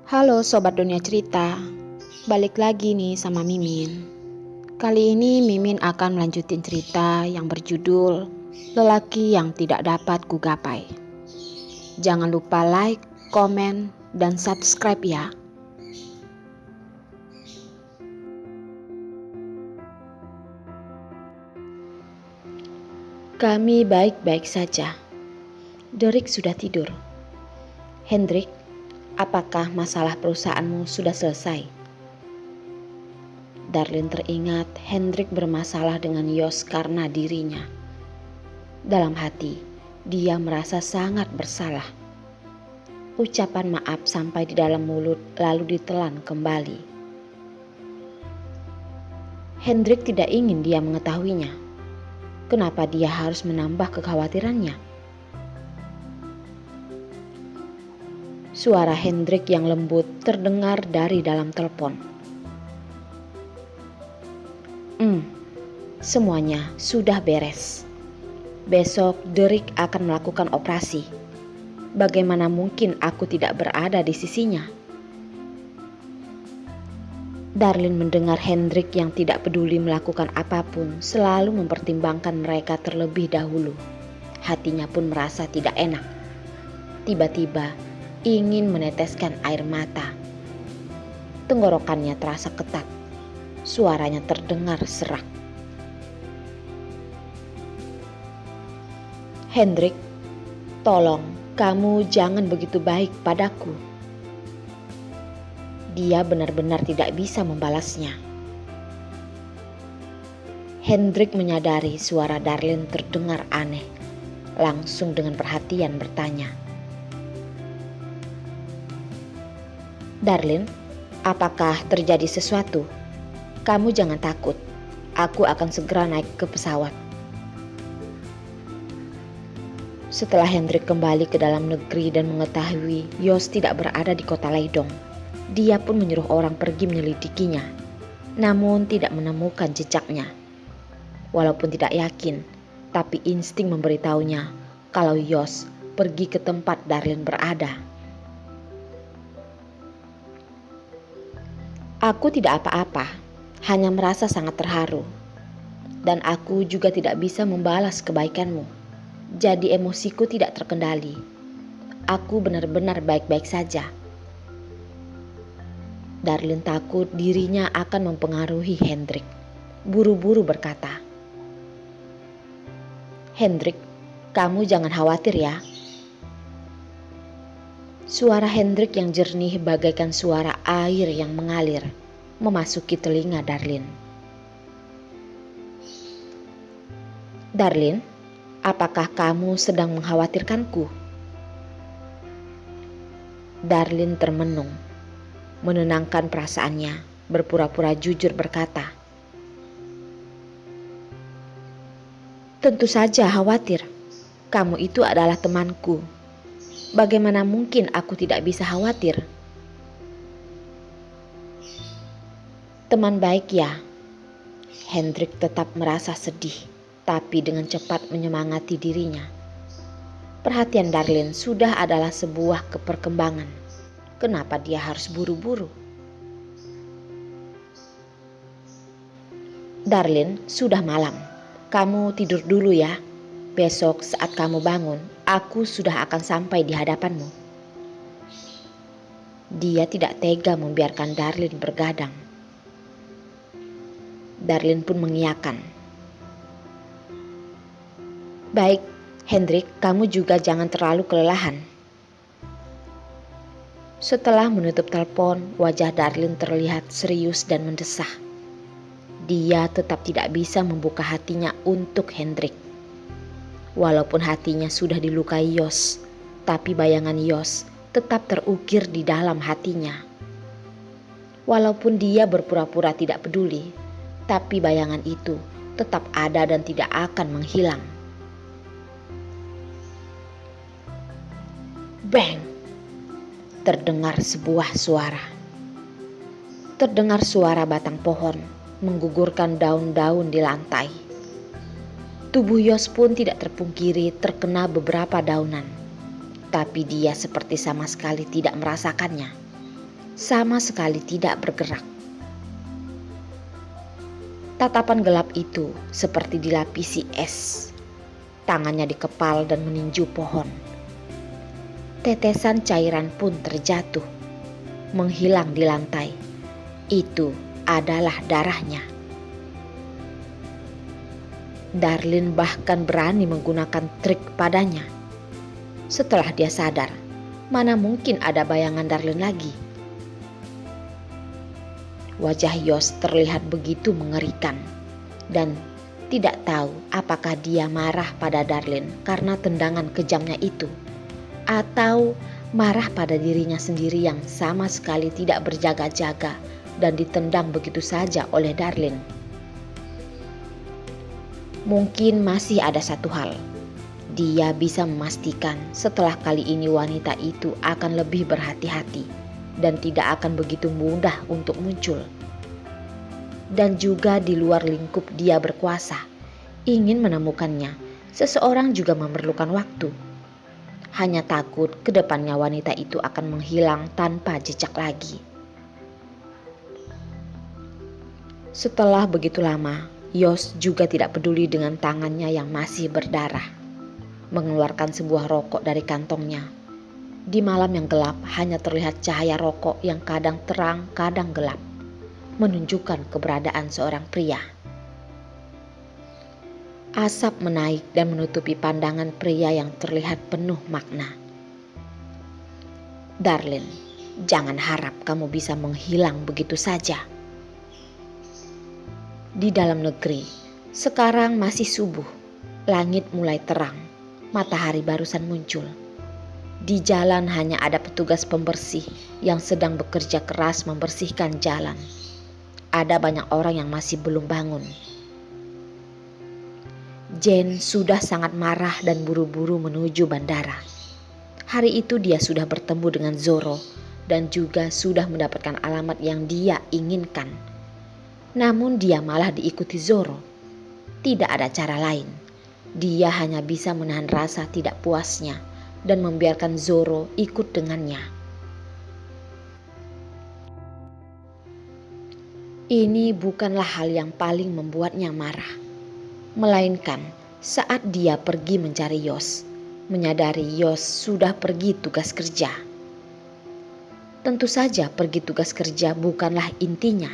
Halo Sobat Dunia Cerita, balik lagi nih sama Mimin. Kali ini Mimin akan melanjutin cerita yang berjudul Lelaki yang Tidak Dapat Kugapai. Jangan lupa like, komen, dan subscribe ya. Kami baik-baik saja. Derek sudah tidur. Hendrik, apakah masalah perusahaanmu sudah selesai? Darlin teringat Hendrik bermasalah dengan Yos karena dirinya. Dalam hati, dia merasa sangat bersalah. Ucapan maaf sampai di dalam mulut lalu ditelan kembali. Hendrik tidak ingin dia mengetahuinya. Kenapa dia harus menambah kekhawatirannya? Suara Hendrik yang lembut terdengar dari dalam telepon. Semuanya sudah beres. Besok Derek akan melakukan operasi. Bagaimana mungkin aku tidak berada di sisinya? Darlin mendengar Hendrik yang tidak peduli melakukan apapun selalu mempertimbangkan mereka terlebih dahulu. Hatinya pun merasa tidak enak. Tiba-tiba ingin meneteskan air mata. Tenggorokannya terasa ketat. Suaranya terdengar serak. Hendrik, tolong kamu jangan begitu baik padaku. Dia benar-benar tidak bisa membalasnya. Hendrik menyadari suara Darlin terdengar aneh. Langsung dengan perhatian bertanya. Darlin, apakah terjadi sesuatu? Kamu jangan takut. Aku akan segera naik ke pesawat. Setelah Hendrik kembali ke dalam negeri dan mengetahui Yos tidak berada di kota Leidong, dia pun menyuruh orang pergi menyelidikinya, namun tidak menemukan jejaknya. Walaupun tidak yakin, tapi insting memberitahunya kalau Yos pergi ke tempat Darlin berada. Aku tidak apa-apa, hanya merasa sangat terharu. Dan aku juga tidak bisa membalas kebaikanmu. Jadi emosiku tidak terkendali. Aku benar-benar baik-baik saja. Darlin takut dirinya akan mempengaruhi Hendrik. Buru-buru berkata, Hendrik, kamu jangan khawatir ya. Suara Hendrik yang jernih bagaikan suara air yang mengalir memasuki telinga Darlin. Darlin, apakah kamu sedang mengkhawatirkanku? Darlin termenung, menenangkan perasaannya, berpura-pura jujur berkata, Tentu saja khawatir. Kamu itu adalah temanku. Bagaimana mungkin aku tidak bisa khawatir? Teman baik ya. Hendrik tetap merasa sedih, tapi dengan cepat menyemangati dirinya. Perhatian Darlin sudah adalah sebuah keperkembangan. Kenapa dia harus buru-buru? Darlin, sudah malam. Kamu tidur dulu ya. Besok saat kamu bangun, aku sudah akan sampai di hadapanmu. Dia tidak tega membiarkan Darlin bergadang. Darlin pun mengiyakan. Baik, Hendrik, kamu juga jangan terlalu kelelahan. Setelah menutup telepon, wajah Darlin terlihat serius dan mendesah. Dia tetap tidak bisa membuka hatinya untuk Hendrik. Walaupun hatinya sudah dilukai Yos, tapi bayangan Yos tetap terukir di dalam hatinya. Walaupun dia berpura-pura tidak peduli, tapi bayangan itu tetap ada dan tidak akan menghilang. Bang! Terdengar sebuah suara. Terdengar suara batang pohon menggugurkan daun-daun di lantai. Tubuh Yos pun tidak terpungkiri terkena beberapa daunan. Tapi dia seperti sama sekali tidak merasakannya. sama sekali tidak bergerak. Tatapan gelap itu seperti dilapisi es. Tangannya dikepal dan meninju pohon. Tetesan cairan pun terjatuh, menghilang di lantai. Itu adalah darahnya. Darlin bahkan berani menggunakan trik padanya. Setelah dia sadar, mana mungkin ada bayangan Darlin lagi. Wajah Yos terlihat begitu mengerikan dan tidak tahu apakah dia marah pada Darlin karena tendangan kejamnya itu atau marah pada dirinya sendiri yang sama sekali tidak berjaga-jaga dan ditendang begitu saja oleh Darlin. Mungkin masih ada satu hal. Dia bisa memastikan setelah kali ini wanita itu akan lebih berhati-hati dan tidak akan begitu mudah untuk muncul. Dan juga di luar lingkup dia berkuasa, ingin menemukannya, seseorang juga memerlukan waktu. Hanya takut ke depannya wanita itu akan menghilang tanpa jejak lagi. Setelah begitu lama, Yos juga tidak peduli dengan tangannya yang masih berdarah. Mengeluarkan sebuah rokok dari kantongnya. Di malam yang gelap hanya terlihat cahaya rokok yang kadang terang, kadang gelap, menunjukkan keberadaan seorang pria. Asap menaik dan menutupi pandangan pria yang terlihat penuh makna. Darlin, jangan harap kamu bisa menghilang begitu saja. Di dalam negeri, sekarang masih subuh, langit mulai terang, matahari barusan muncul. Di jalan hanya ada petugas pembersih yang sedang bekerja keras membersihkan jalan. Ada banyak orang yang masih belum bangun. Jane sudah sangat marah dan buru-buru menuju bandara. Hari itu dia sudah bertemu dengan Zoro dan juga sudah mendapatkan alamat yang dia inginkan. Namun dia malah diikuti Zoro. Tidak ada cara lain. Dia hanya bisa menahan rasa tidak puasnya dan membiarkan Zoro ikut dengannya. Ini bukanlah hal yang paling membuatnya marah, melainkan saat dia pergi mencari Yos, menyadari Yos sudah pergi tugas kerja. Tentu saja pergi tugas kerja bukanlah intinya.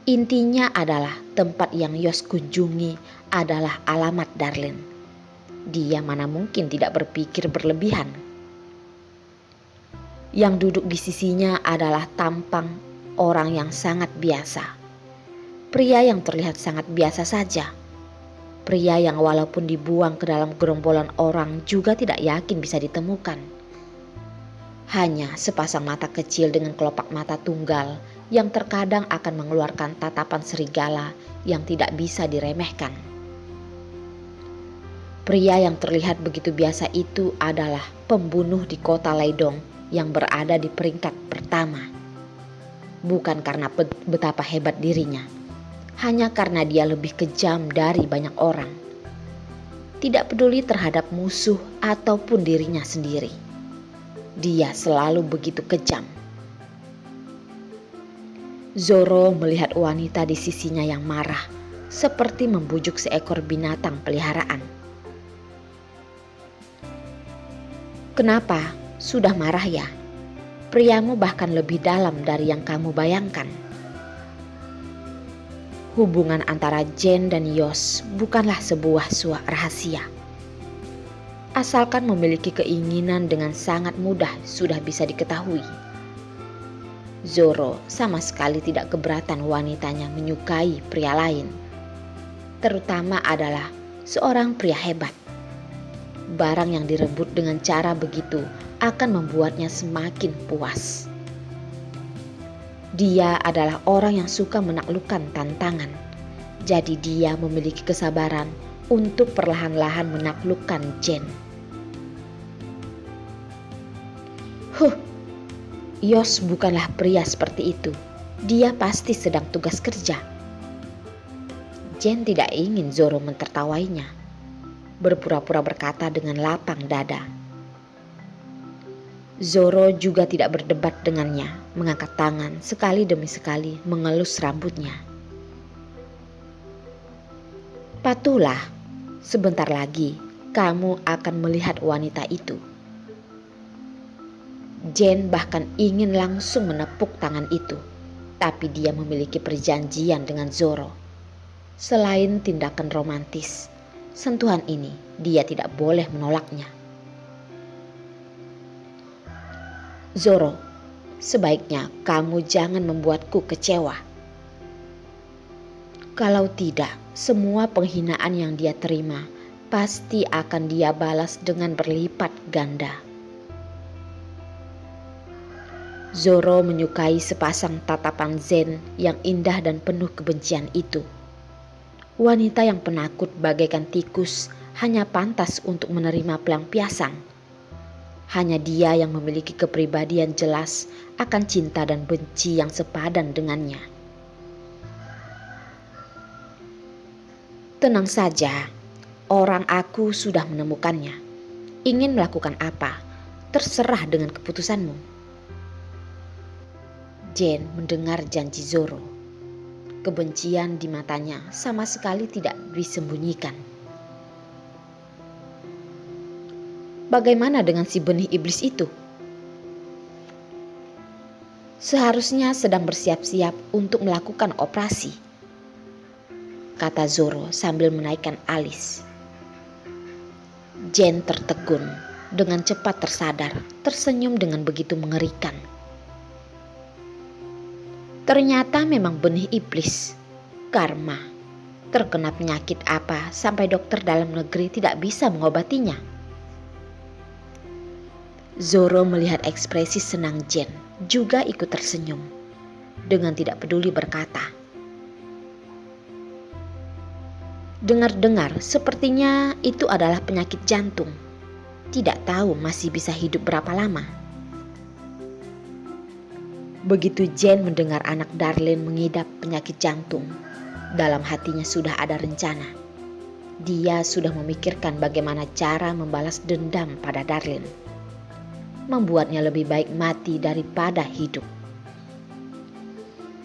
Intinya adalah tempat yang Yos kunjungi adalah alamat Darlin. Dia mana mungkin tidak berpikir berlebihan. Yang duduk di sisinya adalah tampang orang yang sangat biasa. Pria yang terlihat sangat biasa saja. Pria yang walaupun dibuang ke dalam gerombolan orang juga tidak yakin bisa ditemukan. Hanya sepasang mata kecil dengan kelopak mata tunggal yang terkadang akan mengeluarkan tatapan serigala yang tidak bisa diremehkan. Pria yang terlihat begitu biasa itu adalah pembunuh di kota Leidong yang berada di peringkat pertama. Bukan karena betapa hebat dirinya, hanya karena dia lebih kejam dari banyak orang. Tidak peduli terhadap musuh ataupun dirinya sendiri. Dia selalu begitu kejam. Zoro melihat wanita di sisinya yang marah, seperti membujuk seekor binatang peliharaan. Kenapa? Sudah marah ya? Priamu bahkan lebih dalam dari yang kamu bayangkan. Hubungan antara Jane dan Yos bukanlah sebuah rahasia. Asalkan memiliki keinginan dengan sangat mudah sudah bisa diketahui. Zoro sama sekali tidak keberatan wanitanya menyukai pria lain. Terutama adalah seorang pria hebat. Barang yang direbut dengan cara begitu akan membuatnya semakin puas. Dia adalah orang yang suka menaklukkan tantangan. Jadi dia memiliki kesabaran untuk perlahan-lahan menaklukkan Jane. Yos bukanlah pria seperti itu. Dia pasti sedang tugas kerja. Jane tidak ingin Zoro mentertawainya. Berpura-pura berkata dengan lapang dada. Zoro juga tidak berdebat dengannya, mengangkat tangan sekali demi sekali mengelus rambutnya. Patuhlah, sebentar lagi kamu akan melihat wanita itu. Jen bahkan ingin langsung menepuk tangan itu, tapi dia memiliki perjanjian dengan Zoro. Selain tindakan romantis, sentuhan ini dia tidak boleh menolaknya. Zoro, sebaiknya kamu jangan membuatku kecewa. Kalau tidak, semua penghinaan yang dia terima pasti akan dia balas dengan berlipat ganda. Zoro menyukai sepasang tatapan Zen yang indah dan penuh kebencian itu. Wanita yang penakut bagaikan tikus hanya pantas untuk menerima pelampiasan. Hanya dia yang memiliki kepribadian jelas akan cinta dan benci yang sepadan dengannya. Tenang saja, orang aku sudah menemukannya. Ingin melakukan apa, terserah dengan keputusanmu. Jen mendengar janji Zoro. Kebencian di matanya sama sekali tidak disembunyikan. Bagaimana dengan si benih iblis itu? Seharusnya sedang bersiap-siap untuk melakukan operasi, kata Zoro sambil menaikkan alis. Jen tertegun, dengan cepat tersadar, tersenyum dengan begitu mengerikan. Ternyata memang benih iblis, karma. Terkena penyakit apa sampai dokter dalam negeri tidak bisa mengobatinya? Zoro melihat ekspresi senang Jen, juga ikut tersenyum. Dengan tidak peduli berkata, dengar-dengar sepertinya itu adalah penyakit jantung. Tidak tahu masih bisa hidup berapa lama. Begitu Jen mendengar anak Darlin mengidap penyakit jantung, dalam hatinya sudah ada rencana. Dia sudah memikirkan bagaimana cara membalas dendam pada Darlin. Membuatnya lebih baik mati daripada hidup.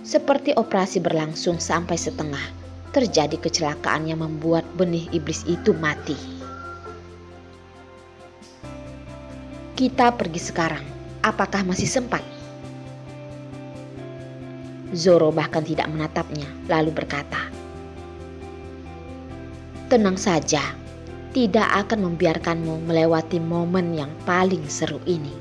Seperti operasi berlangsung sampai setengah, terjadi kecelakaan yang membuat benih iblis itu mati. Kita pergi sekarang, apakah masih sempat? Zoro bahkan tidak menatapnya, lalu berkata, tenang saja. Tidak akan membiarkanmu melewati momen yang paling seru ini.